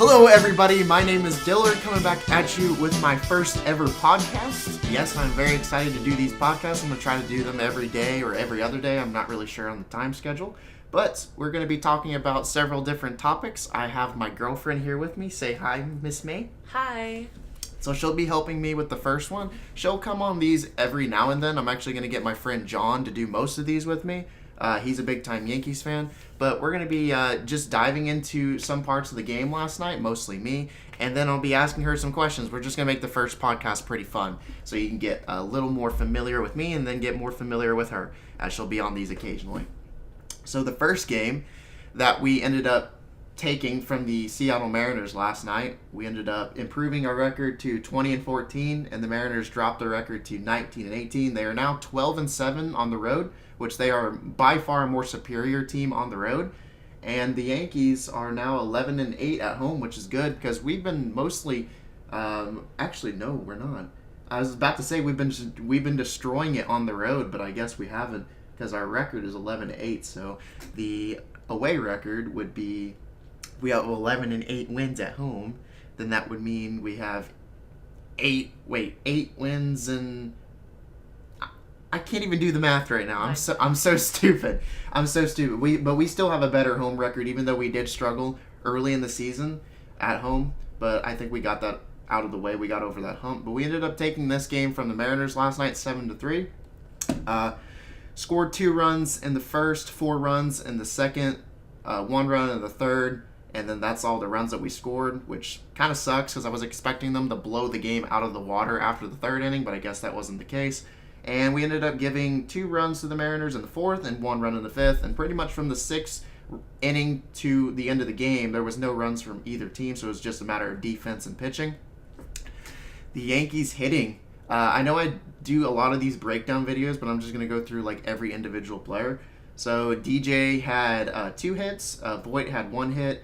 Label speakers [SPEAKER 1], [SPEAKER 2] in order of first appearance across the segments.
[SPEAKER 1] Hello everybody, my name is Dillard, coming back at you with my first ever podcast. Yes, I'm very excited to do these podcasts. I'm going to try to do them every day or every other day. I'm not really sure on the time schedule. But we're going to be talking about several different topics. I have my girlfriend here with me. Say hi, Miss May.
[SPEAKER 2] Hi.
[SPEAKER 1] So she'll be helping me with the first one. She'll come on these every now and then. I'm actually going to get my friend John to do most of these with me. He's a big-time Yankees fan. But we're going to be just diving into some parts of the game last night, mostly me. And then I'll be asking her some questions. We're just going to make the first podcast pretty fun. So you can get a little more familiar with me and then get more familiar with her, as she'll be on these occasionally. So the first game that we ended up taking from the Seattle Mariners last night, we ended up improving our record to 20-14, and the Mariners dropped their record to 19-18. They are now 12-7 on the road, which they are by far a more superior team on the road. And the Yankees are now 11-8 at home, which is good because we've been mostly, actually no, we're not. I was about to say we've been destroying it on the road, but I guess we haven't because our record is 11-8. So the away record would be, we have 11-8 wins at home. Then that would mean we have 8 wins and I can't even do the math right now. I'm so stupid. But we still have a better home record, even though we did struggle early in the season at home. But I think we got that out of the way. We got over that hump. But we ended up taking this game from the Mariners last night, 7-3. Scored 2 runs in the first, 4 runs in the second, 1 run in the third, and then that's all the runs that we scored, which kind of sucks because I was expecting them to blow the game out of the water after the third inning, but I guess that wasn't the case. And we ended up giving 2 runs to the Mariners in the fourth and 1 run in the fifth. And pretty much from the 6th inning to the end of the game, there was no runs from either team, so it was just a matter of defense and pitching. The Yankees hitting. I know I do a lot of these breakdown videos, but I'm just going to go through like every individual player. So DJ had 2 hits. Voit had 1 hit.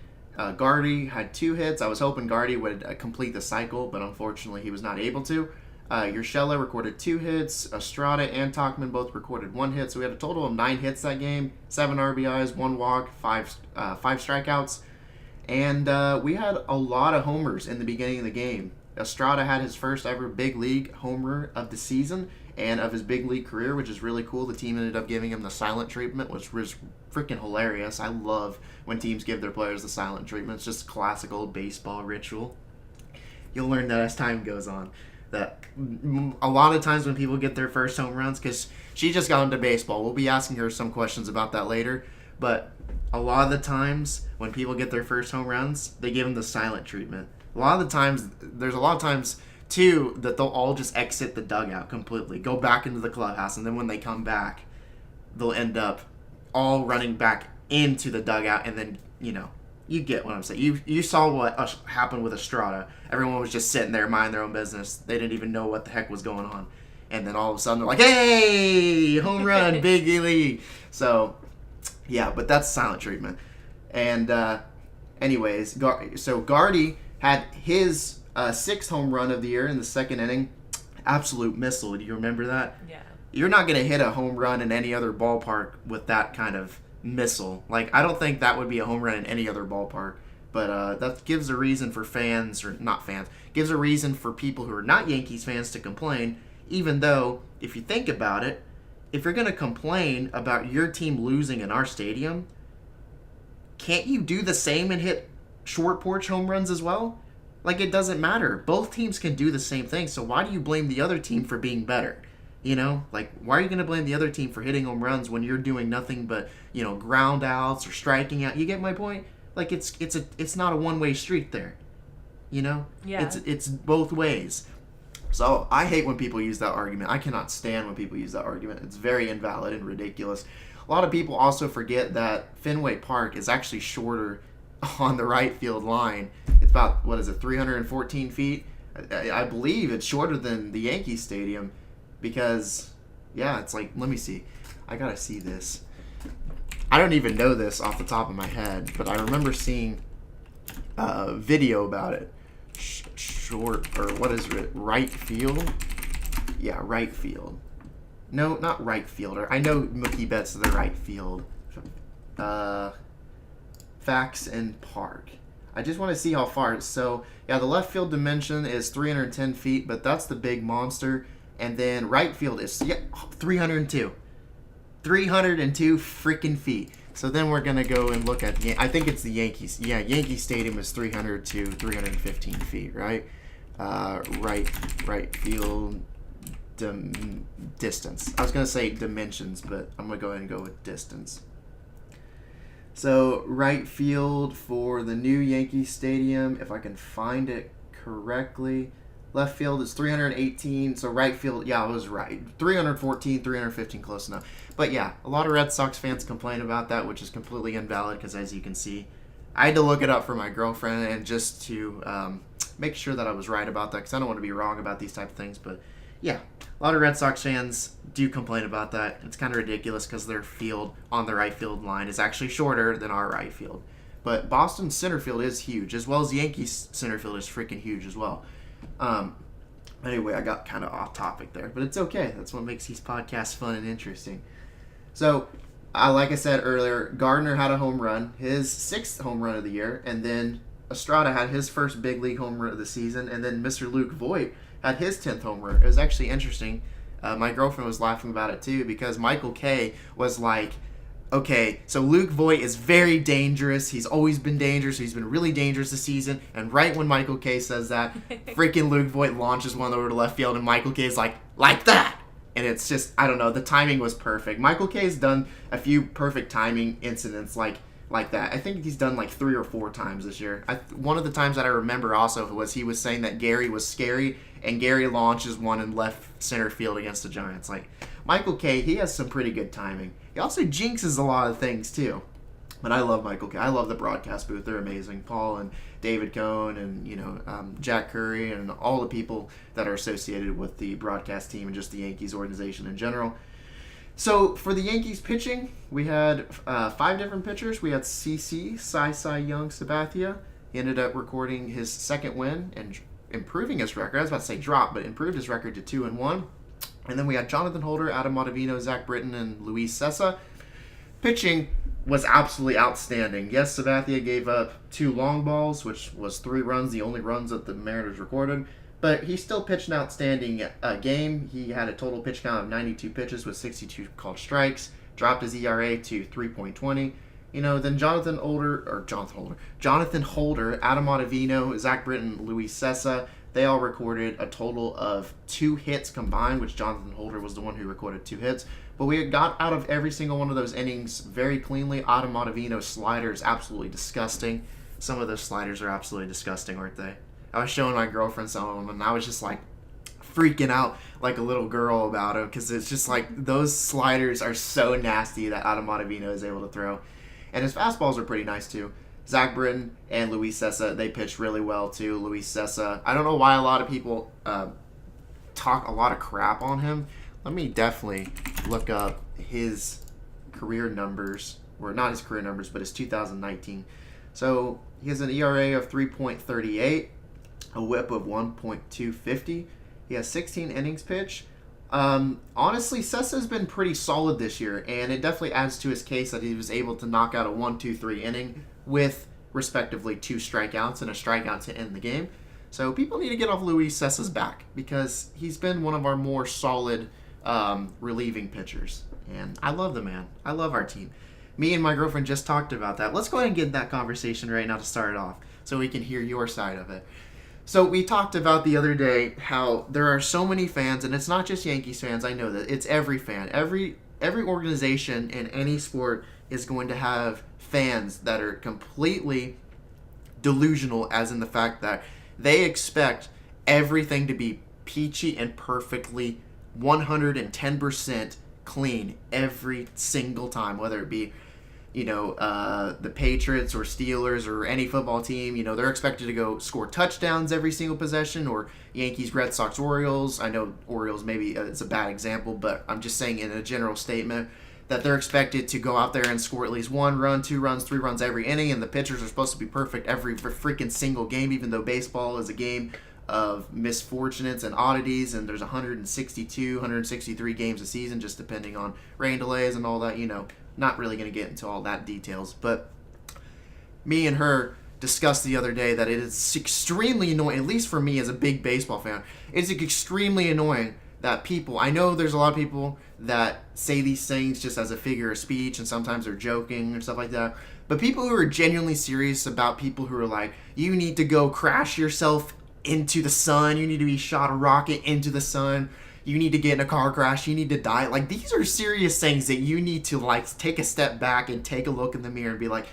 [SPEAKER 1] Gardy had 2 hits. I was hoping Gardy would complete the cycle, but unfortunately he was not able to. Urshela recorded 2 hits. Estrada and Tauchman both recorded 1 hit. So we had a total of 9 hits that game, 7 RBIs, 1 walk, 5 strikeouts. And we had a lot of homers in the beginning of the game. Estrada had his first ever big league homer of the season and of his big league career, which is really cool. The team ended up giving him the silent treatment, which was freaking hilarious. I love when teams give their players the silent treatment. It's just classic old baseball ritual. You'll learn that as time goes on. That a lot of times when people get their first home runs, because she just got into baseball, we'll be asking her some questions about that later, but a lot of the times when people get their first home runs, they give them the silent treatment. There's a lot of times too that they'll all just exit the dugout completely, go back into the clubhouse, and then when they come back, they'll end up all running back into the dugout, and then, you get what I'm saying. You saw what happened with Estrada. Everyone was just sitting there minding their own business. They didn't even know what the heck was going on. And then all of a sudden they're like, hey, home run, big league. So, yeah, but that's silent treatment. And anyways, so Gardy had his 6th home run of the year in the second inning. Absolute missile. Do you remember that?
[SPEAKER 2] Yeah.
[SPEAKER 1] You're not going to hit a home run in any other ballpark with that kind of missile. Like, I don't think that would be a home run in any other ballpark, but that gives a reason for fans, or not fans, gives a reason for people who are not Yankees fans to complain, even though, if you think about it, if you're going to complain about your team losing in our stadium, can't you do the same and hit short porch home runs as well? Like, it doesn't matter. Both teams can do the same thing, so why do you blame the other team for being better? Like, why are you going to blame the other team for hitting home runs when you're doing nothing but, ground outs or striking out? You get my point? Like, it's not a one-way street there. Yeah. It's both ways. So I hate when people use that argument. I cannot stand when people use that argument. It's very invalid and ridiculous. A lot of people also forget that Fenway Park is actually shorter on the right field line. It's about, 314 feet? I believe it's shorter than the Yankees Stadium. Because, yeah, it's like, let me see. I gotta see this. I don't even know this off the top of my head, but I remember seeing a video about it. Right field? Yeah, right field. No, not right fielder. I know Mookie Betts is the right field. Facts and Park. I just want to see how far. So, yeah, the left field dimension is 310 feet, but that's the big monster. And then right field is 302. 302 freaking feet. So then we're going to go and look at, I think it's the Yankees. Yeah, Yankee Stadium is 300 to 315 feet, right? Right field distance. I was going to say dimensions, but I'm going to go ahead and go with distance. So right field for the new Yankee Stadium, if I can find it correctly, left field is 318. So right field, yeah, I was right. 314, 315, close enough. But yeah, a lot of Red Sox fans complain about that, which is completely invalid because, as you can see, I had to look it up for my girlfriend and just to make sure that I was right about that because I don't want to be wrong about these type of things. But yeah, a lot of Red Sox fans do complain about that. It's kind of ridiculous because their field on the right field line is actually shorter than our right field. But Boston's center field is huge, as well as the Yankees' center field is freaking huge as well. Anyway, I got kind of off topic there, but it's okay. That's what makes these podcasts fun and interesting. So, like I said earlier, Gardner had a home run, his 6th home run of the year, and then Estrada had his first big league home run of the season, and then Mr. Luke Voit had his 10th home run. It was actually interesting. My girlfriend was laughing about it too because Michael Kay was like, okay, so Luke Voit is very dangerous. He's always been dangerous. He's been really dangerous this season. And right when Michael Kay says that, freaking Luke Voit launches one over to left field, and Michael Kay is like that. And it's just, I don't know, the timing was perfect. Michael Kay's done a few perfect timing incidents like that. I think he's done like 3 or 4 times this year. One of the times that I remember also was he was saying that Gary was scary, and Gary launches one in left center field against the Giants. Like, Michael Kay, he has some pretty good timing. He also jinxes a lot of things too. But I love Michael Kay. I love the broadcast booth. They're amazing. Paul and David Cohn and, Jack Curry and all the people that are associated with the broadcast team and just the Yankees organization in general. So for the Yankees pitching, we had 5 different pitchers. We had CC, Cy Young Sabathia. He ended up recording his 2nd win and improving his record. I was about to say drop, but improved his record to 2-1. And then we had Jonathan Holder, Adam Ottavino, Zach Britton, and Luis Cessa. Pitching was absolutely outstanding. Yes, Sabathia gave up 2 long balls, which was 3 runs, the only runs that the Mariners recorded. But he still pitched an outstanding game. He had a total pitch count of 92 pitches with 62 called strikes. Dropped his ERA to 3.20. Then Jonathan Holder, Adam Ottavino, Zach Britton, Luis Cessa, they all recorded a total of 2 hits combined, which Jonathan Holder was the one who recorded 2 hits. But we got out of every single one of those innings very cleanly. Adam Ottavino's slider is absolutely disgusting. Some of those sliders are absolutely disgusting, aren't they? I was showing my girlfriend some of them, and I was just like freaking out like a little girl about them because it's just like those sliders are so nasty that Adam Ottavino is able to throw. And his fastballs are pretty nice too. Zach Britton and Luis Cessa, they pitched really well too. Luis Cessa, I don't know why a lot of people talk a lot of crap on him. Let me definitely look up his career numbers, or not his career numbers, but his 2019. So he has an ERA of 3.38, a WHIP of 1.250. He has 16 innings pitched. Honestly, Cessa's been pretty solid this year, and it definitely adds to his case that he was able to knock out a 1-2-3 inning with respectively 2 strikeouts and a strikeout to end the game. So people need to get off Luis Cessa's back because he's been one of our more solid relieving pitchers. And I love the man. I love our team. Me and my girlfriend just talked about that. Let's go ahead and get that conversation right now to start it off so we can hear your side of it. So we talked about the other day how there are so many fans, and it's not just Yankees fans, I know that. It's every fan. Every organization in any sport is going to have fans that are completely delusional, as in the fact that they expect everything to be peachy and perfectly 110% clean every single time, whether it be the Patriots or Steelers or any football team. They're expected to go score touchdowns every single possession, or Yankees, Red Sox, Orioles. I know Orioles maybe it's a bad example, but I'm just saying in a general statement that they're expected to go out there and score at least 1 run, 2 runs, 3 runs every inning, and the pitchers are supposed to be perfect every freaking single game, even though baseball is a game of misfortunates and oddities, and there's 162, 163 games a season, just depending on rain delays and all that. Not really going to get into all that details, but me and her discussed the other day that it is extremely annoying, at least for me as a big baseball fan, it's extremely annoying that people, I know there's a lot of people that say these things just as a figure of speech and sometimes they're joking and stuff like that, but people who are genuinely serious about people who are like, you need to go crash yourself into the sun, you need to be shot a rocket into the sun, you need to get in a car crash, you need to die, like these are serious things that you need to like take a step back and take a look in the mirror and be like,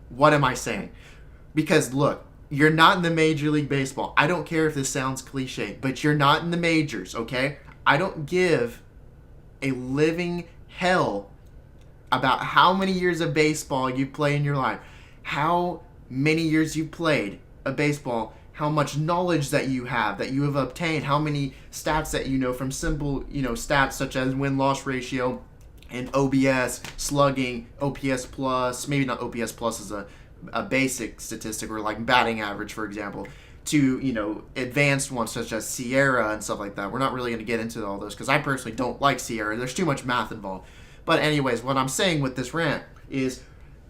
[SPEAKER 1] what am I saying? Because look, you're not in the Major League Baseball. I don't care if this sounds cliche, but you're not in the majors, okay? I don't give a living hell about how many years of baseball you play in your life, how many years you played a baseball, how much knowledge that you have obtained, how many stats that you know from simple, stats such as win-loss ratio and OBS, slugging, OPS plus, maybe not OPS plus is a basic statistic, or like batting average, for example, to, advanced ones such as Sierra and stuff like that. We're not really going to get into all those because I personally don't like Sierra. There's too much math involved. But anyways, what I'm saying with this rant is,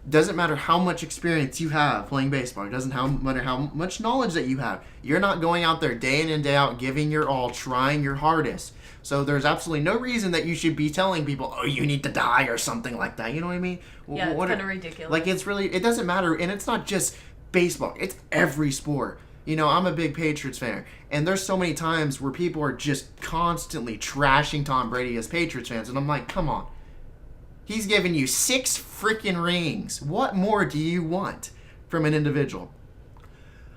[SPEAKER 1] doesn't matter how much experience you have playing baseball. It doesn't matter how much knowledge that you have. You're not going out there day in and day out, giving your all, trying your hardest. So there's absolutely no reason that you should be telling people, oh, you need to die or something like that. You know what I mean?
[SPEAKER 2] Yeah, it's kind of ridiculous.
[SPEAKER 1] Like, it doesn't matter. And it's not just baseball. It's every sport. I'm a big Patriots fan. And there's so many times where people are just constantly trashing Tom Brady as Patriots fans. And I'm like, come on. He's given you 6 freaking rings. What more do you want from an individual?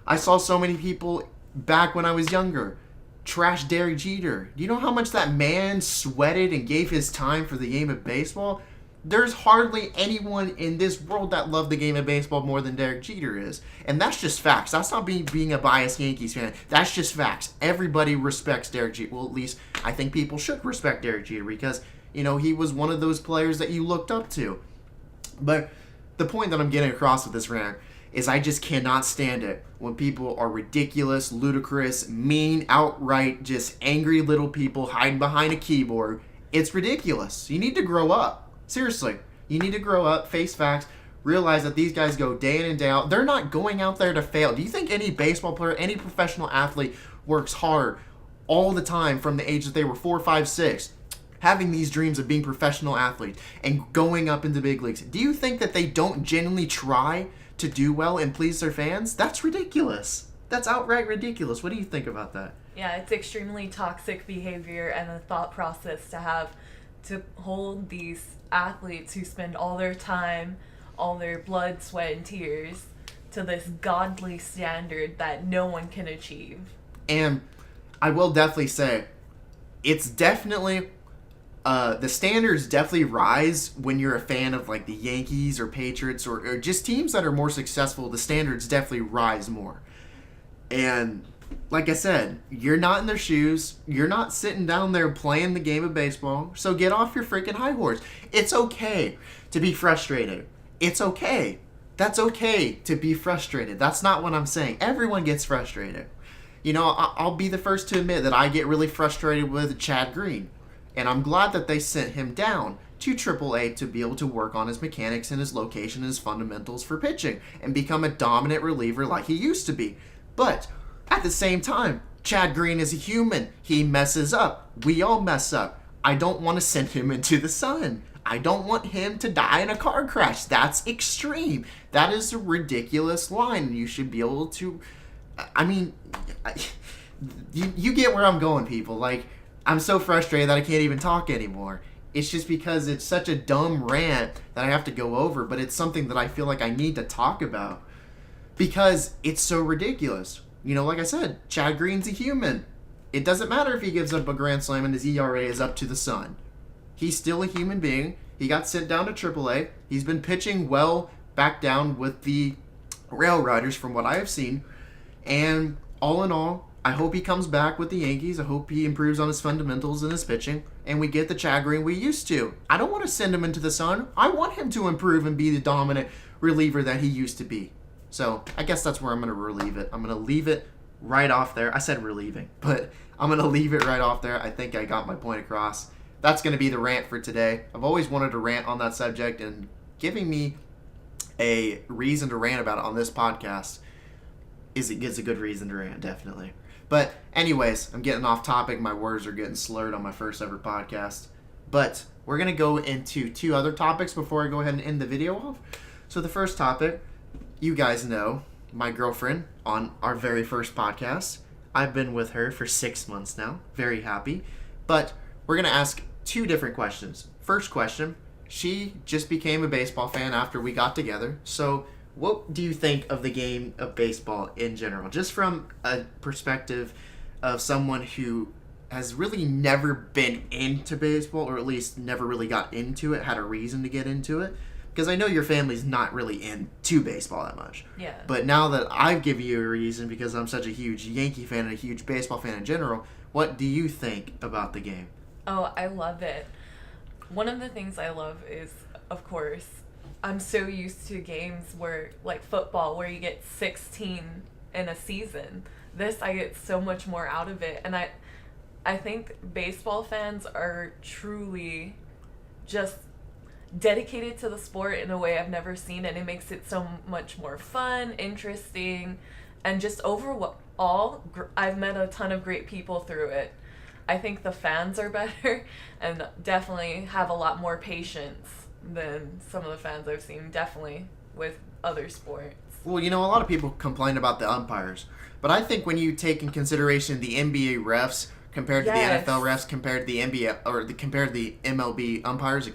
[SPEAKER 1] I saw so many people back when I was younger trash Derek Jeter. Do you know how much that man sweated and gave his time for the game of baseball? There's hardly anyone in this world that loved the game of baseball more than Derek Jeter is. And that's just facts. That's not being a biased Yankees fan. That's just facts. Everybody respects Derek Jeter. Well, at least I think people should respect Derek Jeter because, he was one of those players that you looked up to. But the point that I'm getting across with this rant is I just cannot stand it when people are ridiculous, ludicrous, mean, outright, just angry little people hiding behind a keyboard. It's ridiculous. You need to grow up. Seriously. You need to grow up, face facts, realize that these guys go day in and day out. They're not going out there to fail. Do you think any baseball player, any professional athlete works hard all the time from the age that they were 4, 5, 6? Having these dreams of being professional athletes and going up into big leagues. Do you think that they don't genuinely try to do well and please their fans? That's ridiculous. That's outright ridiculous. What do you think about that?
[SPEAKER 2] Yeah, it's extremely toxic behavior and a thought process to hold these athletes who spend all their time, all their blood, sweat, and tears to this godly standard that no one can achieve.
[SPEAKER 1] And I will definitely say, it's definitely... the standards definitely rise when you're a fan of like the Yankees or Patriots or just teams that are more successful. The standards definitely rise more. And like I said, you're not in their shoes. You're not sitting down there playing the game of baseball. So get off your freaking high horse. It's okay to be frustrated. It's okay. That's okay to be frustrated. That's not what I'm saying. Everyone gets frustrated. I'll be the first to admit that I get really frustrated with Chad Green. And I'm glad that they sent him down to AAA to be able to work on his mechanics and his location and his fundamentals for pitching and become a dominant reliever like he used to be. But at the same time, Chad Green is a human. He messes up. We all mess up. I don't want to send him into the sun. I don't want him to die in a car crash. That's extreme. That is a ridiculous line. You should be able to... you get where I'm going, people. Like... I'm so frustrated that I can't even talk anymore. It's just because it's such a dumb rant that I have to go over, but it's something that I feel like I need to talk about because it's so ridiculous. Like I said, Chad Green's a human. It doesn't matter if he gives up a grand slam and his ERA is up to the sun. He's still a human being. He got sent down to AAA. He's been pitching well back down with the Rail Riders from what I have seen. And all in all, I hope he comes back with the Yankees. I hope he improves on his fundamentals and his pitching. And we get the Chad Green we used to. I don't want to send him into the sun. I want him to improve and be the dominant reliever that he used to be. So I guess that's where I'm going to relieve it. I'm going to leave it right off there. I said relieving, but I'm going to leave it right off there. I think I got my point across. That's going to be the rant for today. I've always wanted to rant on that subject, and giving me a reason to rant about it on this podcast is a good reason to rant, definitely. But anyways, I'm getting off topic. My words are getting slurred on my first ever podcast. But we're going to go into 2 other topics before I go ahead and end the video off. So the first topic, you guys know, my girlfriend on our very first podcast. I've been with her for 6 months now. Very happy. But we're going to ask 2 different questions. First question, she just became a baseball fan after we got together. So what do you think of the game of baseball in general? Just from a perspective of someone who has really never been into baseball, or at least never really got into it, had a reason to get into it. Because I know your family's not really into baseball that much.
[SPEAKER 2] Yeah.
[SPEAKER 1] But now that I've given you a reason, because I'm such a huge Yankee fan and a huge baseball fan in general, what do you think about the game?
[SPEAKER 2] Oh, I love it. One of the things I love is, of course, I'm so used to games where, like football, where you get 16 in a season. This, I get so much more out of it. And I think baseball fans are truly just dedicated to the sport in a way I've never seen, and it makes it so much more fun, interesting, and just overall, I've met a ton of great people through it. I think the fans are better and definitely have a lot more patience than some of the fans I've seen, definitely, with other sports.
[SPEAKER 1] Well, a lot of people complain about the umpires, but I think when you take in consideration the NBA refs compared to the NFL refs, compared to the NBA or compared to the MLB umpires,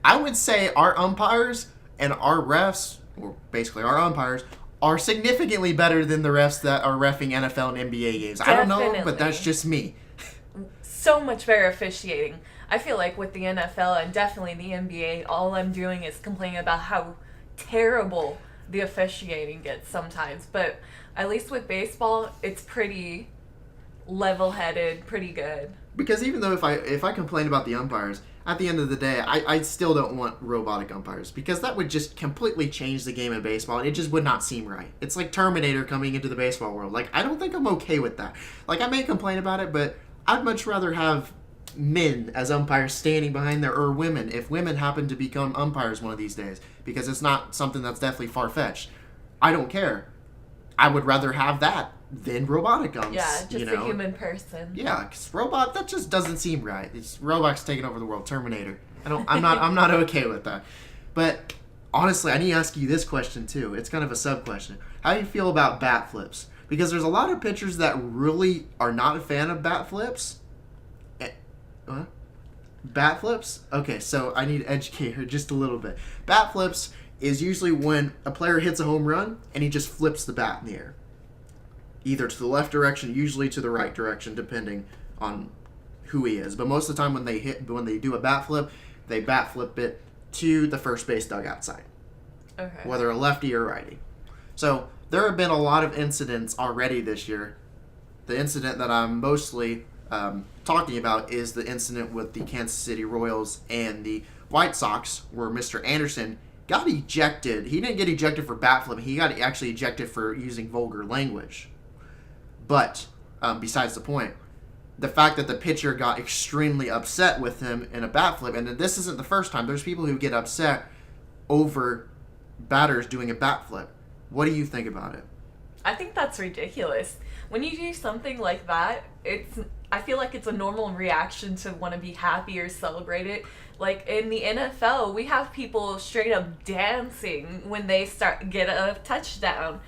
[SPEAKER 1] I would say our umpires and our refs, or basically our umpires, are significantly better than the refs that are reffing NFL and NBA games.
[SPEAKER 2] Definitely.
[SPEAKER 1] I don't know, but that's just me.
[SPEAKER 2] So much better officiating. I feel like with the NFL and definitely the NBA, all I'm doing is complaining about how terrible the officiating gets sometimes. But at least with baseball, it's pretty level-headed, pretty good.
[SPEAKER 1] Because even though if I complain about the umpires, at the end of the day, I still don't want robotic umpires, because that would just completely change the game of baseball. It just would not seem right. It's like Terminator coming into the baseball world. Like, I don't think I'm okay with that. Like, I may complain about it, but I'd much rather have men as umpires standing behind there, or women, if women happen to become umpires one of these days, because it's not something that's definitely far-fetched. I don't care. I would rather have that than robotic umps.
[SPEAKER 2] Yeah, just a human person.
[SPEAKER 1] Yeah, because robot, that just doesn't seem right. It's robots taking over the world. Terminator. I'm not okay with that. But honestly, I need to ask you this question too. It's kind of a sub question. How do you feel about bat flips? Because there's a lot of pitchers that really are not a fan of bat flips. What? Bat flips? Okay, so I need to educate her just a little bit. Bat flips is usually when a player hits a home run and he just flips the bat in the air. Either to the left direction, usually to the right direction, depending on who he is. But most of the time when they do a bat flip, they bat flip it to the first base dugout side.
[SPEAKER 2] Okay.
[SPEAKER 1] Whether a lefty or righty. So there have been a lot of incidents already this year. The incident that I'm mostly talking about is the incident with the Kansas City Royals and the White Sox, where Mr. Anderson got ejected. He didn't get ejected for bat flipping. He got actually ejected for using vulgar language. But besides the point, the fact that the pitcher got extremely upset with him in a bat flip, and this isn't the first time. There's people who get upset over batters doing a bat flip. What do you think about it?
[SPEAKER 2] I think that's ridiculous. When you do something like that, I feel like it's a normal reaction to want to be happy or celebrate it. Like in the NFL, we have people straight up dancing when they get a touchdown.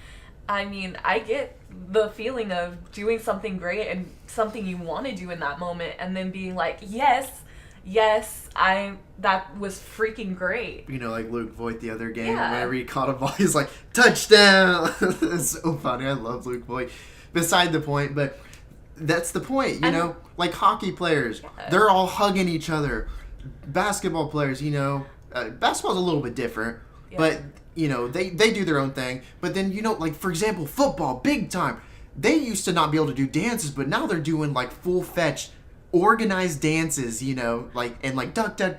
[SPEAKER 2] I mean, I get the feeling of doing something great and something you want to do in that moment, and then being like, yes, that was freaking great.
[SPEAKER 1] Like Luke Voigt the other game, whenever he caught a ball, he's like, touchdown! It's so funny. I love Luke Voigt. Beside the point, but that's the point, like hockey players, they're all hugging each other. Basketball players, basketball's a little bit different, but they do their own thing. But then, like, for example, football, big time. They used to not be able to do dances, but now they're doing, like, full-fetched, organized dances, like duck, duck,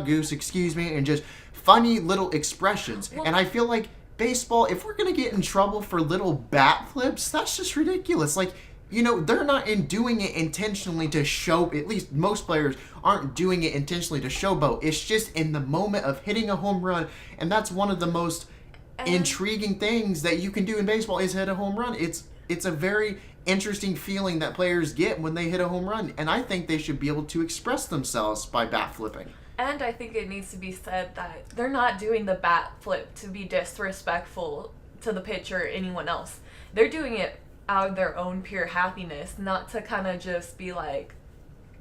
[SPEAKER 1] goose, and just funny little expressions. Well, and I feel like baseball, if we're going to get in trouble for little bat flips, that's just ridiculous. Like, they're not doing it intentionally to show, at least most players aren't doing it intentionally to showboat. It's just in the moment of hitting a home run, and that's one of the most intriguing things that you can do in baseball is hit a home run. It's a very interesting feeling that players get when they hit a home run, and I think they should be able to express themselves by bat flipping.
[SPEAKER 2] And I think it needs to be said that they're not doing the bat flip to be disrespectful to the pitcher or anyone else. They're doing it out of their own pure happiness, not to kind of just be like,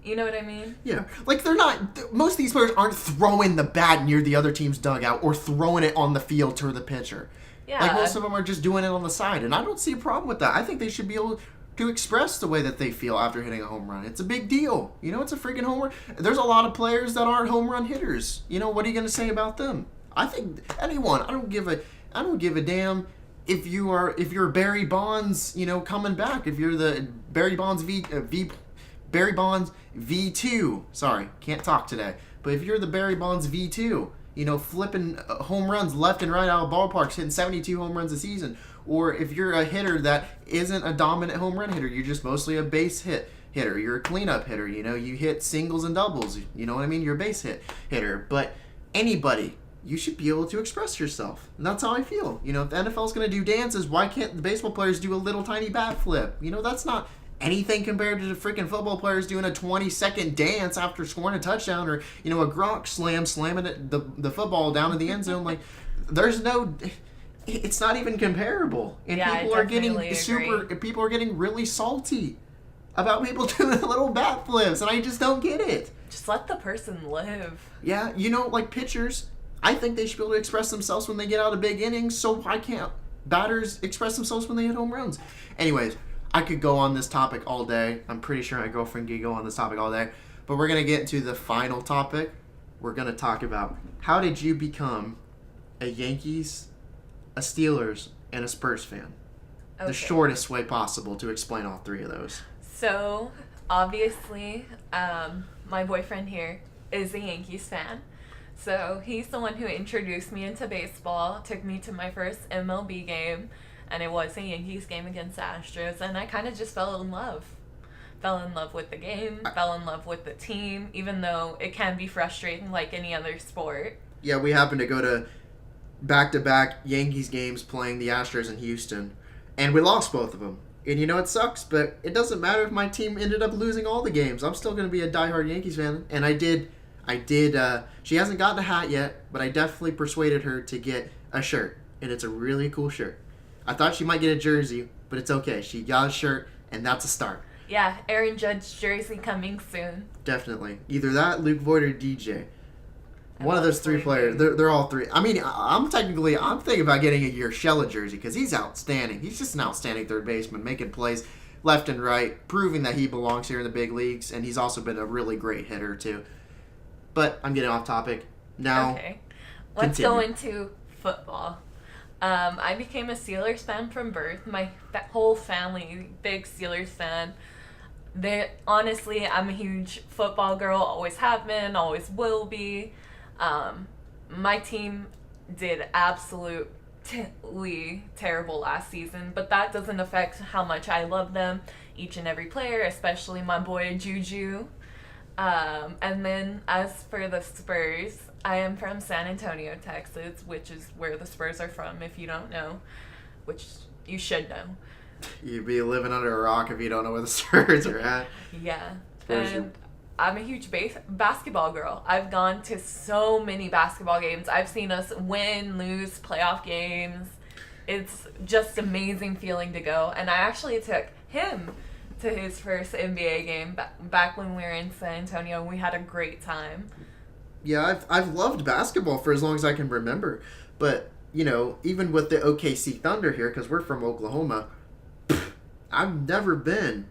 [SPEAKER 2] you know what I mean?
[SPEAKER 1] Yeah. Like, they're not... Most of these players aren't throwing the bat near the other team's dugout or throwing it on the field to the pitcher.
[SPEAKER 2] Yeah.
[SPEAKER 1] Like, most of them are just doing it on the side, and I don't see a problem with that. I think they should be able to express the way that they feel after hitting a home run. It's a big deal. You know, it's a freaking home run. There's a lot of players that aren't home run hitters. You know, what are you going to say about them? I think anyone. I don't give a damn if you're Barry Bonds, you know, coming back. If you're the Barry Bonds Barry Bonds V2. Sorry, can't talk today. But if you're the Barry Bonds V2, you know, flipping home runs left and right out of ballparks, hitting 72 home runs a season. Or if you're a hitter that isn't a dominant home run hitter, you're just mostly a base hitter. You're a cleanup hitter. You know, you hit singles and doubles. You know what I mean? You're a base hitter. But anybody, you should be able to express yourself. And that's how I feel. You know, if the NFL's going to do dances, why can't the baseball players do a little tiny bat flip? You know, that's not anything compared to the freaking football players doing a 20-second dance after scoring a touchdown, or, you know, a Gronk slamming the football down in the end zone. Like, there's no... It's not even comparable. And
[SPEAKER 2] yeah,
[SPEAKER 1] people are getting really salty about people doing little bat flips, and I just don't get it.
[SPEAKER 2] Just let the person live.
[SPEAKER 1] Yeah, you know, like pitchers, I think they should be able to express themselves when they get out of big innings, so why can't batters express themselves when they hit home runs? Anyways, I could go on this topic all day. I'm pretty sure my girlfriend could go on this topic all day. But we're going to get into the final topic. We're going to talk about how did you become a Yankees, a Steelers, and a Spurs fan? Okay. The shortest way possible to explain all three of those.
[SPEAKER 2] So, obviously, my boyfriend here is a Yankees fan. So, he's the one who introduced me into baseball, took me to my first MLB game, and it was a Yankees game against the Astros, and I kind of just fell in love. Fell in love with the game, fell in love with the team, even though it can be frustrating like any other sport.
[SPEAKER 1] Yeah, we happened to go to back-to-back Yankees games playing the Astros in Houston, and we lost both of them. And you know, it sucks, but it doesn't matter if my team ended up losing all the games. I'm still going to be a diehard Yankees fan, and I did, she hasn't gotten a hat yet, but I definitely persuaded her to get a shirt, and it's a really cool shirt. I thought she might get a jersey, but it's okay. She got a shirt, and that's a start.
[SPEAKER 2] Yeah, Aaron Judge jersey coming soon.
[SPEAKER 1] Definitely. Either that, Luke Voigt, or DJ. One of those three players. They're all three. I mean, I'm thinking about getting a Urshela jersey because he's outstanding. He's just an outstanding third baseman, making plays left and right, proving that he belongs here in the big leagues, and he's also been a really great hitter too. But I'm getting off topic now.
[SPEAKER 2] Okay, let's go into football. I became a Steelers fan from birth. My whole family, big Steelers fan. Honestly, I'm a huge football girl. Always have been, always will be. My team did absolutely terrible last season, but that doesn't affect how much I love them, each and every player, especially my boy Juju. And then as for the Spurs, I am from San Antonio, Texas, which is where the Spurs are from, if you don't know, which you should know.
[SPEAKER 1] You'd be living under a rock if you don't know where the Spurs are at.
[SPEAKER 2] Yeah. And I'm a huge basketball girl. I've gone to so many basketball games. I've seen us win, lose, playoff games. It's just amazing feeling to go. And I actually took him to his first NBA game back when we were in San Antonio. We had a great time.
[SPEAKER 1] Yeah, I've loved basketball for as long as I can remember. But, you know, even with the OKC Thunder here, because we're from Oklahoma, I've never been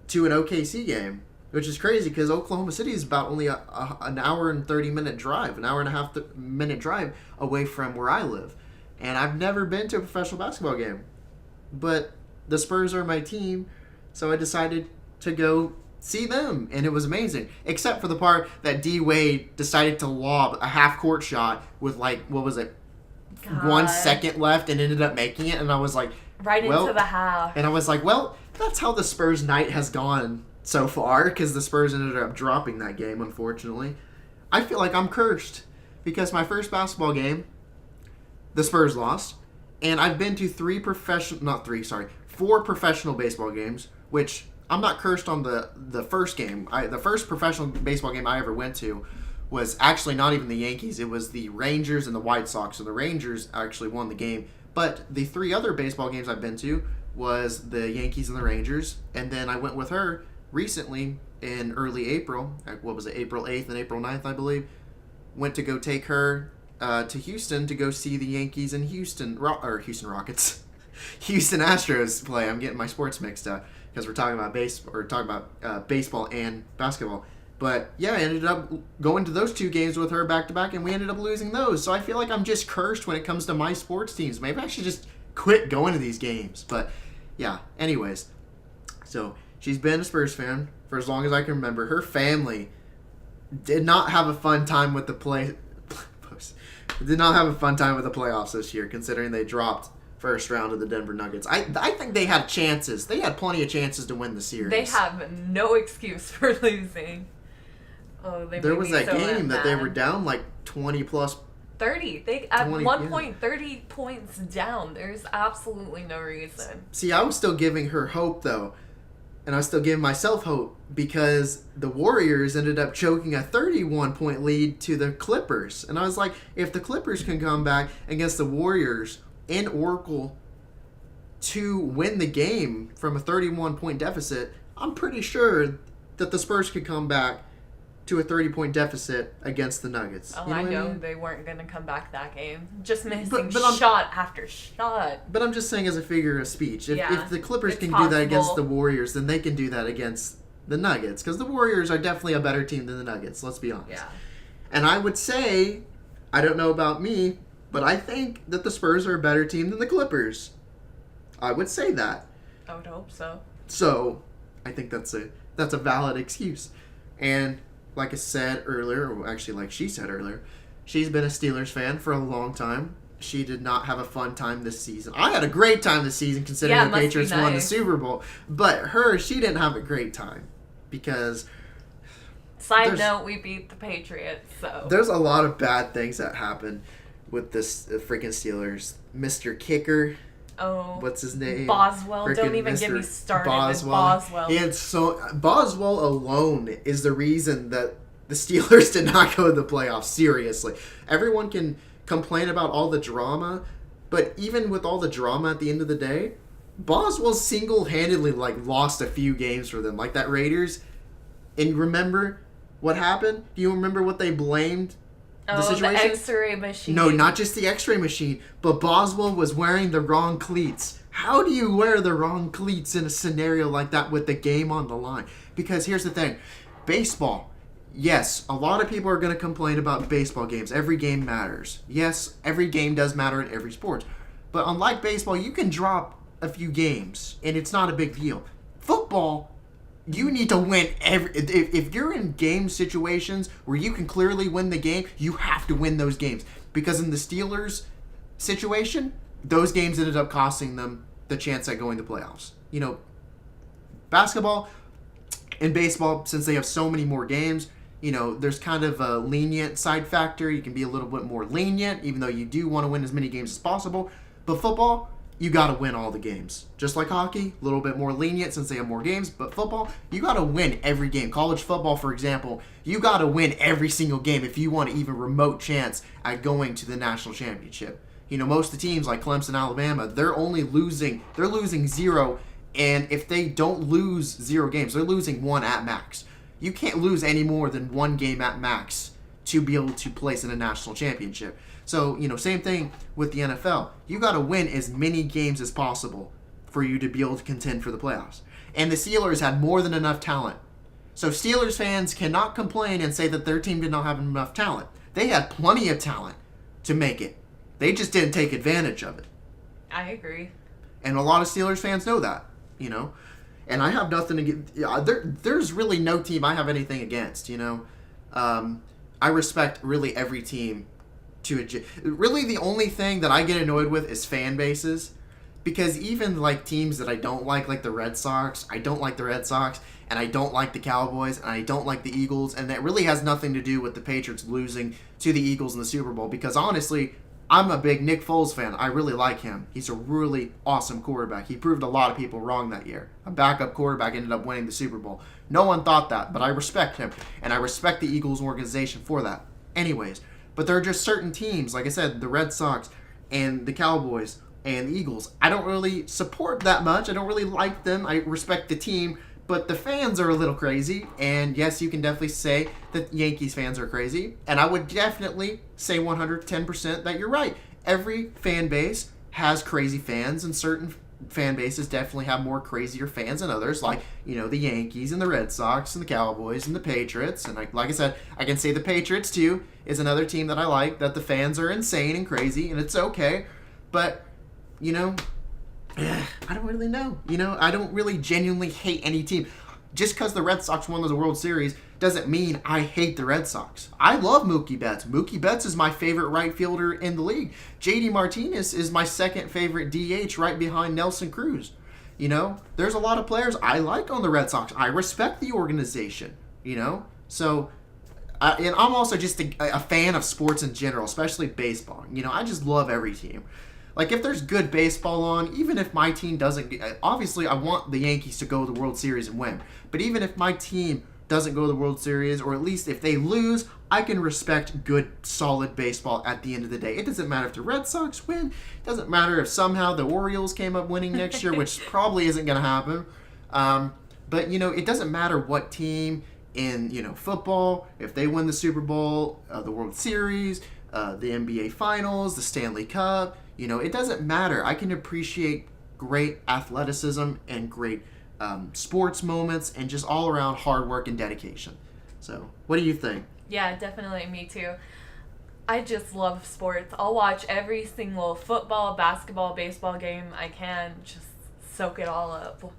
[SPEAKER 1] to an OKC game. Which is crazy because Oklahoma City is about only an hour and 30-minute drive, an hour and a half minute drive away from where I live. And I've never been to a professional basketball game. But the Spurs are my team, so I decided to go see them. And it was amazing. Except for the part that D. Wade decided to lob a half-court shot with, like, what was it,
[SPEAKER 2] God.
[SPEAKER 1] 1 second left and ended up making it. And I was like,
[SPEAKER 2] into the half.
[SPEAKER 1] And I was like, well, that's how the Spurs night has gone so far, because the Spurs ended up dropping that game, unfortunately. I feel like I'm cursed, because my first basketball game, the Spurs lost, and I've been to four professional baseball games, which I'm not cursed on the first game. The first professional baseball game I ever went to was actually not even the Yankees. It was the Rangers and the White Sox. So the Rangers actually won the game. But the three other baseball games I've been to was the Yankees and the Rangers. And then I went with her recently in early April. What was it, April 8th and April 9th, I believe. Went to go take her to Houston to go see the Yankees and Houston Rockets. Houston Astros play. I'm getting my sports mixed up because we're talking about baseball and basketball. But yeah, I ended up going to those two games with her back to back, and we ended up losing those. So I feel like I'm just cursed when it comes to my sports teams. Maybe I should just quit going to these games. But yeah, anyways. So she's been a Spurs fan for as long as I can remember. Her family did not have a fun time with the playoffs this year, considering they dropped first round of the Denver Nuggets. I think they had chances. They had plenty of chances to win the series.
[SPEAKER 2] They have no excuse for losing. Oh,
[SPEAKER 1] there was that game that they were down like 20 plus
[SPEAKER 2] 30. They at 1 point 30 points down. There's absolutely no reason.
[SPEAKER 1] See, I was still giving her hope though. And I was still giving myself hope because the Warriors ended up choking a 31-point lead to the Clippers. And I was like, if the Clippers can come back against the Warriors in Oracle to win the game from a 31-point deficit, I'm pretty sure that the Spurs could come back to a 30-point deficit against the Nuggets.
[SPEAKER 2] Oh,
[SPEAKER 1] you know
[SPEAKER 2] I know
[SPEAKER 1] I mean?
[SPEAKER 2] they weren't going to come back that game. Just missing
[SPEAKER 1] but
[SPEAKER 2] shot after shot.
[SPEAKER 1] But I'm just saying as a figure of speech. If the Clippers can
[SPEAKER 2] possible.
[SPEAKER 1] do that against the Warriors, then they can do that against the Nuggets. Because the Warriors are definitely a better team than the Nuggets, let's be honest.
[SPEAKER 2] Yeah.
[SPEAKER 1] And I would say, I don't know about me, but I think that the Spurs are a better team than the Clippers. I would say that.
[SPEAKER 2] I would hope so.
[SPEAKER 1] So, I think that's a valid excuse. And like I said earlier, or actually like she said earlier, she's been a Steelers fan for a long time. She did not have a fun time this season. I had a great time this season considering the Patriots won the Super Bowl. But she didn't have a great time because...
[SPEAKER 2] Side note, we beat the Patriots, so...
[SPEAKER 1] There's a lot of bad things that happen with this freaking Steelers. Mr. Kicker...
[SPEAKER 2] Oh,
[SPEAKER 1] what's his name?
[SPEAKER 2] Boswell. Don't even get me started with Boswell.
[SPEAKER 1] Boswell alone is the reason that the Steelers did not go to the playoffs. Seriously, everyone can complain about all the drama, but even with all the drama at the end of the day, Boswell single-handedly lost a few games for them, like that Raiders. And remember what happened? Do you remember what they blamed? The situation?
[SPEAKER 2] The X-ray machine.
[SPEAKER 1] No, not just the X-ray machine, but Boswell was wearing the wrong cleats. How do you wear the wrong cleats in a scenario like that with the game on the line? Because here's the thing. Baseball. Yes, a lot of people are going to complain about baseball games. Every game matters. Yes, every game does matter in every sport. But unlike baseball, you can drop a few games, and it's not a big deal. Football... You need to win if you're in game situations where you can clearly win the game, you have to win those games. Because in the Steelers situation, those games ended up costing them the chance at going to playoffs. You know, basketball and baseball, since they have so many more games, you know, there's kind of a lenient side factor. You can be a little bit more lenient, even though you do want to win as many games as possible. But football, you got to win all the games. Just like hockey, a little bit more lenient since they have more games. But football, you got to win every game. College football, for example, you got to win every single game if you want an even remote chance at going to the national championship. You know, most of the teams like Clemson, Alabama, they're losing 0. And if they don't lose 0 games, they're losing 1 at max. You can't lose any more than 1 game at max to be able to place in a national championship. So, you know, same thing with the NFL. You got to win as many games as possible for you to be able to contend for the playoffs. And the Steelers had more than enough talent. So Steelers fans cannot complain and say that their team did not have enough talent. They had plenty of talent to make it. They just didn't take advantage of it.
[SPEAKER 2] I agree.
[SPEAKER 1] And a lot of Steelers fans know that, you know. And I have nothing to get... There's really no team I have anything against, you know. I respect really every team. Really the only thing that I get annoyed with is fan bases, because even like teams that I don't like the Red Sox, I don't like the Red Sox, and I don't like the Cowboys, and I don't like the Eagles, and that really has nothing to do with the Patriots losing to the Eagles in the Super Bowl, because honestly, I'm a big Nick Foles fan. I really like him. He's a really awesome quarterback. He proved a lot of people wrong that year. A backup quarterback ended up winning the Super Bowl. No one thought that, but I respect him, and I respect the Eagles organization for that. Anyways, but there are just certain teams, like I said, the Red Sox and the Cowboys and the Eagles. I don't really support that much. I don't really like them. I respect the team, but the fans are a little crazy. And yes, you can definitely say that Yankees fans are crazy. And I would definitely say 110% that you're right. Every fan base has crazy fans, and certain fan bases definitely have more crazier fans than others, like, the Yankees and the Red Sox and the Cowboys and the Patriots. And like I said, I can say the Patriots too is another team that I like, that the fans are insane and crazy, and it's okay. But, I don't really know. I don't really genuinely hate any team. Just because the Red Sox won the World Series doesn't mean I hate the Red Sox. I love Mookie Betts. Mookie Betts is my favorite right fielder in the league. JD Martinez is my second favorite DH, right behind Nelson Cruz. There's a lot of players I like on the Red Sox. I respect the organization, So, and I'm also just a fan of sports in general, especially baseball. I just love every team. Like, if there's good baseball on, even if my team doesn't... Obviously, I want the Yankees to go to the World Series and win. But even if my team doesn't go to the World Series, or at least if they lose, I can respect good, solid baseball at the end of the day. It doesn't matter if the Red Sox win. It doesn't matter if somehow the Orioles came up winning next year, which probably isn't going to happen. But, it doesn't matter what team in, football, if they win the Super Bowl, the World Series, the NBA Finals, the Stanley Cup... it doesn't matter. I can appreciate great athleticism and great sports moments and just all around hard work and dedication. So, what do you think?
[SPEAKER 2] Yeah, definitely. Me too. I just love sports. I'll watch every single football, basketball, baseball game I can. Just soak it all up.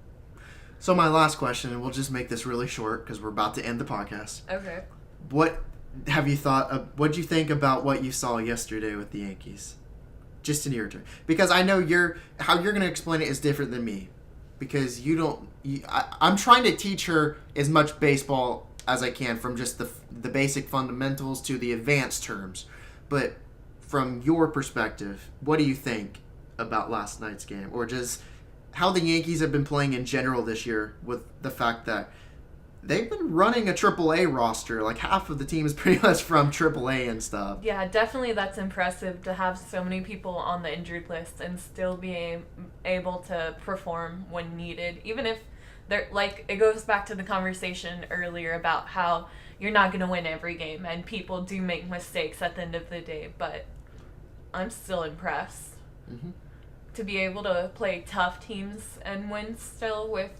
[SPEAKER 1] So, my last question, and we'll just make this really short because we're about to end the podcast.
[SPEAKER 2] Okay.
[SPEAKER 1] What have you thought of? What do you think about what you saw yesterday with the Yankees? Just in your turn, because I know how you're going to explain it is different than me, because I'm trying to teach her as much baseball as I can, from just the basic fundamentals to the advanced terms. But from your perspective, what do you think about last night's game, or just how the Yankees have been playing in general this year, with the fact that they've been running a AAA roster? Like, half of the team is pretty much from AAA and stuff.
[SPEAKER 2] Yeah, definitely that's impressive to have so many people on the injured list and still be able to perform when needed. Even if they're, like, it goes back to the conversation earlier about how you're not going to win every game and people do make mistakes at the end of the day, but I'm still impressed.
[SPEAKER 1] Mm-hmm.
[SPEAKER 2] To be able to play tough teams and win still with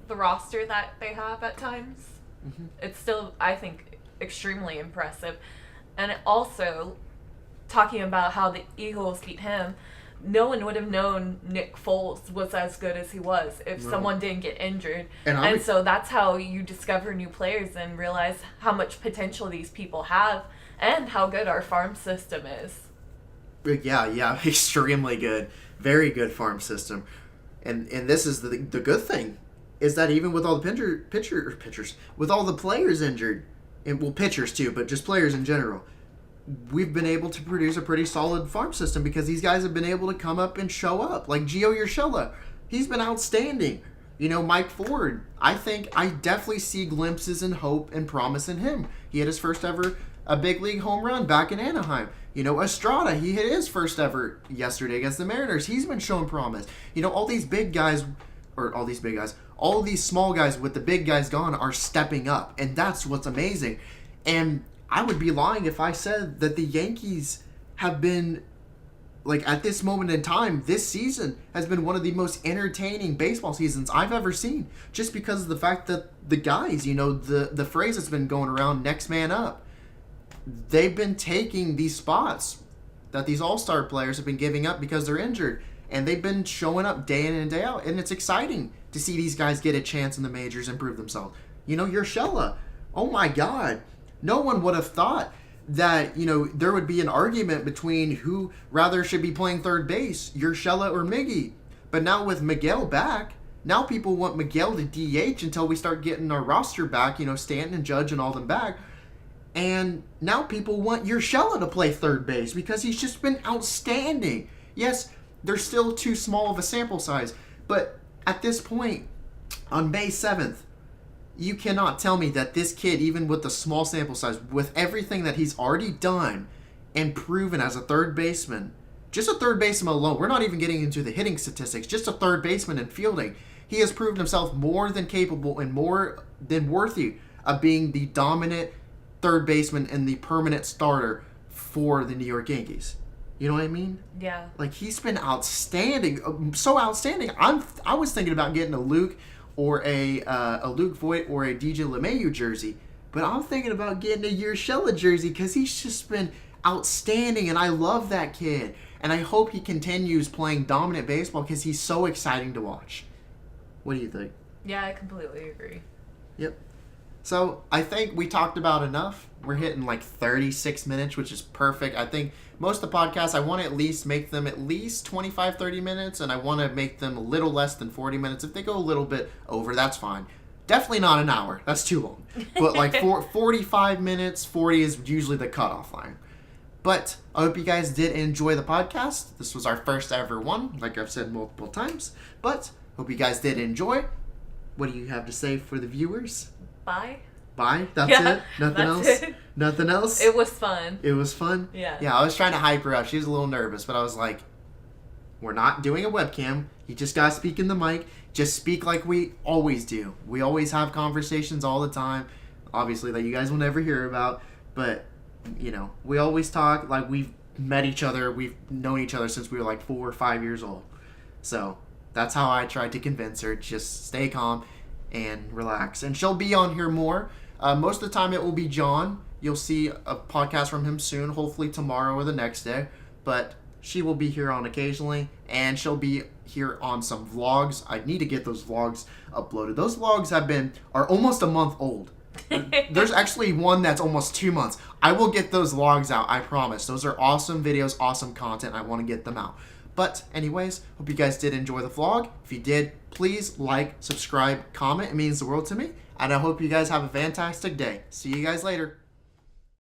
[SPEAKER 2] the roster that they have at times.
[SPEAKER 1] Mm-hmm.
[SPEAKER 2] It's still, I think, extremely impressive. And also, talking about how the Eagles beat him, no one would have known Nick Foles was as good as he was if someone didn't get injured. And so that's how you discover new players and realize how much potential these people have and how good our farm system is.
[SPEAKER 1] Yeah, extremely good. Very good farm system. And this is the good thing, is that even with all the pitchers, with all the players injured, and pitchers too, but just players in general, we've been able to produce a pretty solid farm system because these guys have been able to come up and show up. Like Gio Urshela, he's been outstanding. Mike Ford, I think I definitely see glimpses and hope and promise in him. He had his first ever a big league home run back in Anaheim. Estrada, he hit his first ever yesterday against the Mariners. He's been showing promise. All these small guys with the big guys gone are stepping up, and that's what's amazing. And I would be lying if I said that the Yankees have been, like, at this moment in time, this season has been one of the most entertaining baseball seasons I've ever seen, just because of the fact that the guys, the phrase that's been going around, next man up, they've been taking these spots that these all-star players have been giving up because they're injured, and they've been showing up day in and day out, and it's exciting to see these guys get a chance in the majors and prove themselves. Urshela, oh my God, no one would have thought that, there would be an argument between who rather should be playing third base, Urshela or Miggy. But now with Miguel back, now people want Miguel to DH until we start getting our roster back, Stanton and Judge and all them back. And now people want Urshela to play third base because he's just been outstanding. Yes, they're still too small of a sample size, but at this point, on May 7th, you cannot tell me that this kid, even with the small sample size, with everything that he's already done and proven as a third baseman, just a third baseman alone, we're not even getting into the hitting statistics, just a third baseman in fielding, he has proven himself more than capable and more than worthy of being the dominant third baseman and the permanent starter for the New York Yankees. You know what I mean?
[SPEAKER 2] Yeah.
[SPEAKER 1] Like, he's been outstanding, so outstanding. I was thinking about getting a Luke or a Luke Voigt or a DJ LeMahieu jersey, but I'm thinking about getting a Urshela jersey because he's just been outstanding, and I love that kid, and I hope he continues playing dominant baseball because he's so exciting to watch. What do you think?
[SPEAKER 2] Yeah, I completely agree.
[SPEAKER 1] Yep. So I think we talked about enough. We're hitting like 36 minutes, which is perfect. I think most of the podcasts, I want to at least make them at least 25, 30 minutes, and I want to make them a little less than 40 minutes. If they go a little bit over, that's fine. Definitely not an hour. That's too long. But like 45 minutes, 40 is usually the cutoff line. But I hope you guys did enjoy the podcast. This was our first ever one, like I've said multiple times. But hope you guys did enjoy. What do you have to say for the viewers?
[SPEAKER 2] Bye.
[SPEAKER 1] Bye? That's
[SPEAKER 2] Yeah,
[SPEAKER 1] it? Nothing
[SPEAKER 2] that's
[SPEAKER 1] else?
[SPEAKER 2] it.
[SPEAKER 1] Nothing else?
[SPEAKER 2] It was fun.
[SPEAKER 1] It was fun?
[SPEAKER 2] Yeah.
[SPEAKER 1] Yeah, I was trying to hype her up. She was a little nervous, but I was like, we're not doing a webcam. You just got to speak in the mic. Just speak like we always do. We always have conversations all the time, obviously, that you guys will never hear about. But, you know, we always talk like we've met each other. We've known each other since we were like 4 or 5 years old. So that's how I tried to convince her. Just stay calm and relax. And she'll be on here more. Most of the time it will be John. You'll see a podcast from him soon, hopefully tomorrow or the next day. But she will be here on occasionally, and she'll be here on some vlogs. I need to get those vlogs uploaded. Those vlogs are almost a month old. There's actually one that's almost 2 months. I will get those vlogs out, I promise. Those are awesome videos, awesome content. I want to get them out. But anyways, hope you guys did enjoy the vlog. If you did, please like, subscribe, comment. It means the world to me. And I hope you guys have a fantastic day. See you guys later.